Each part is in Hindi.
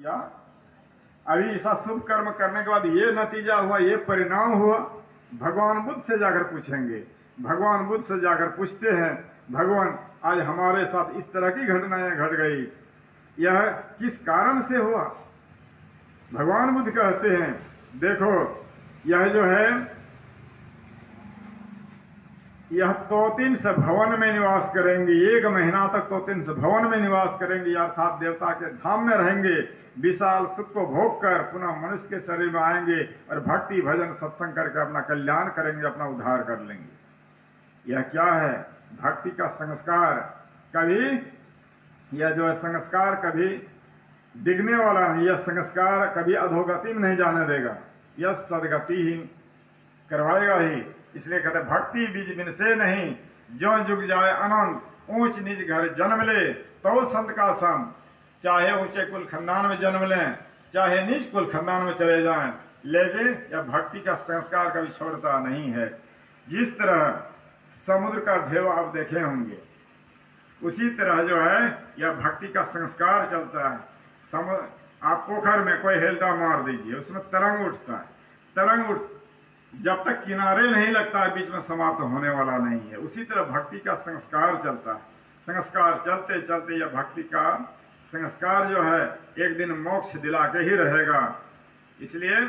या अभी ऐसा शुभ कर्म करने के बाद ये नतीजा हुआ, ये परिणाम हुआ, भगवान बुद्ध से जाकर पूछेंगे। भगवान बुद्ध से जाकर पूछते हैं, भगवान आज हमारे साथ इस तरह की घटनाएं घट गई, यह किस कारण से हुआ? भगवान बुद्ध कहते हैं, देखो यह जो है, यह तोतिन से भवन में निवास करेंगे, 1 महीना तक तोतिन से भवन में निवास करेंगे, अर्थात देवता के धाम में रहेंगे, विशाल सुख को भोग कर पुनः मनुष्य के शरीर में आएंगे और भक्ति भजन सत्संग करके अपना कल्याण करेंगे, अपना उद्धार कर लेंगे। यह क्या है? भक्ति का संस्कार। कभी यह जो है संस्कार कभी डिगने वाला नहीं, यह संस्कार कभी अधोगति में नहीं जाने देगा, यह सदगति ही करवाएगा ही। इसलिए कहते भक्ति बीज बिन से नहीं, जो जुग जाए अनंत, ऊंच नीच घर जन्म ले तो संत का संग। चाहे ऊंचे कुल खानदान में जन्म लें, चाहे नीच कुल खानदान में चले जाएं, लेकिन यह भक्ति का संस्कार कभी छोड़ता नहीं है। जिस तरह समुद्र का ढेव आप देखे होंगे, उसी तरह जो है यह भक्ति का संस्कार चलता है। आप पोखर में कोई हेल्टा मार दीजिए, उसमें तरंग उठता है, तरंग जब तक किनारे नहीं लगता है बीच में समाप्त होने वाला नहीं है। उसी तरह भक्ति का संस्कार चलता है। संस्कार चलते चलते यह भक्ति का संस्कार जो है एक दिन मोक्ष दिला के ही रहेगा। इसलिए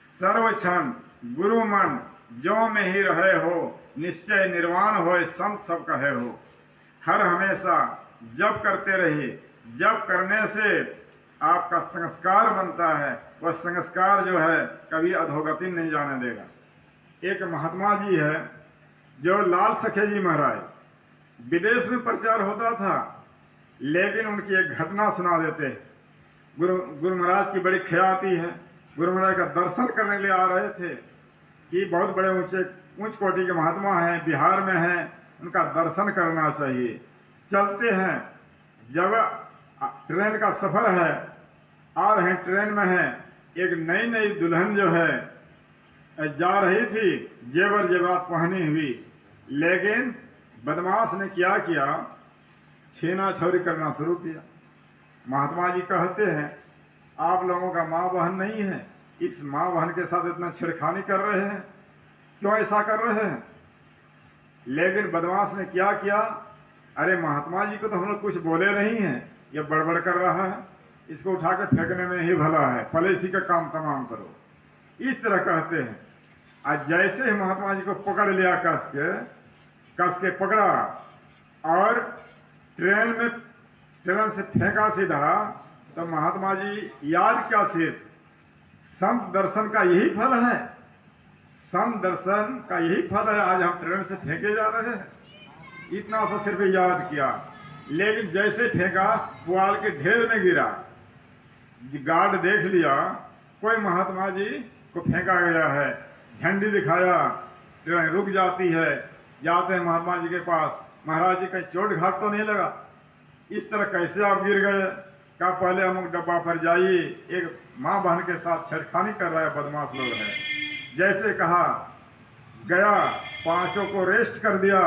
सर्वक्षण गुरु मन जो में ही रहे हो, निश्चय निर्वाण होए संत सब कहे हो। हर हमेशा जब करते रहिए, जब करने से आपका संस्कार बनता है, वह संस्कार जो है कभी अधोगति नहीं जाने देगा। एक महात्मा जी है जो लाल सखे जी महाराज, विदेश में प्रचार होता था, लेकिन उनकी एक घटना सुना देते हैं। गुरु महाराज की बड़ी ख्याति है। गुरु महाराज का दर्शन करने के लिए आ रहे थे कि बहुत बड़े ऊंच कोटि के महात्मा हैं, बिहार में हैं, उनका दर्शन करना चाहिए। चलते हैं, जब ट्रेन का सफर है, आ रहे हैं, ट्रेन में है, एक नई नई दुल्हन जो है जा रही थी, जेवर जेवरात पहनी हुई, लेकिन बदमाश ने क्या किया, छीना छोरी करना शुरू किया। महात्मा जी कहते हैं, आप लोगों का माँ बहन नहीं है, इस माँ बहन के साथ इतना छेड़खानी कर रहे हैं, क्यों ऐसा कर रहे हैं? लेकिन बदमाश ने क्या किया, अरे महात्मा जी को तो हम लोग कुछ बोले नहीं हैं, ये बड़बड़ कर रहा है, इसको उठा के फेंकने में ही भला है, पहले इसी का काम तमाम करो। इस तरह कहते हैं। आज जैसे ही महात्मा जी को पकड़ लिया, कस के पकड़ा और ट्रेन से फेंका सीधा, तो महात्मा जी याद क्या, सिर्फ संत दर्शन का यही फल है, संत दर्शन का यही फल है, आज हम ट्रेन से फेंके जा रहे हैं। इतना सा सिर्फ याद किया, लेकिन जैसे फेंका पुआल के ढेर में गिरा। गार्ड देख लिया कोई महात्मा जी को फेंका गया है, झंडी दिखाया, ट्रेन रुक जाती है। जाते हैं महात्मा जी के पास, महाराज जी कहीं चोट घाट तो नहीं लगा? इस तरह कैसे आप गिर गए? कहा पहले अमुक डब्बा पर जाइए, एक माँ बहन के साथ छेड़खानी कर रहा है, बदमाश लोग है। जैसे कहा गया, 5 को रेस्ट कर दिया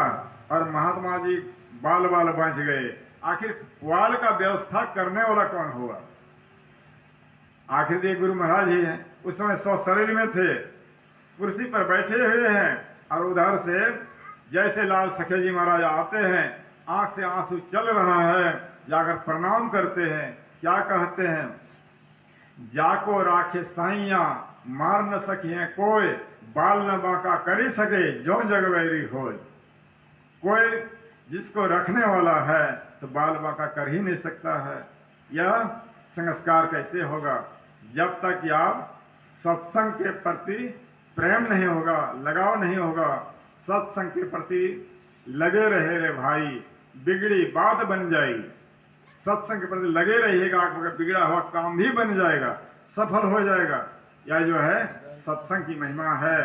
और महात्मा जी बाल बच गए। आखिर पुआल का व्यवस्था करने वाला कौन हुआ? आखिर ये गुरु महाराज ही हैं। उस समय शरीर में थे, कुर्सी पर बैठे हुए हैं, और उधर से जैसे लाल सखे जी महाराज आते हैं, आंख से आंसू चल रहा है, जाकर प्रणाम करते हैं। क्या कहते हैं, जाको राखे साइया मार न सकिए कोई, बाल न बांका करी सके जो जगवैरी होय। कोई जिसको रखने वाला है तो बाल बांका कर ही नहीं सकता है। यह संस्कार कैसे होगा? जब तक आप सत्संग के प्रति प्रेम नहीं होगा, लगाव नहीं होगा, सत्संग के प्रति लगे रहे रे भाई, बिगड़ी बात बन जाएगी। सत्संग के प्रति लगे रहिएगा, आपका बिगड़ा हुआ काम भी बन जाएगा, सफल हो जाएगा। यह जो है सत्संग की महिमा है।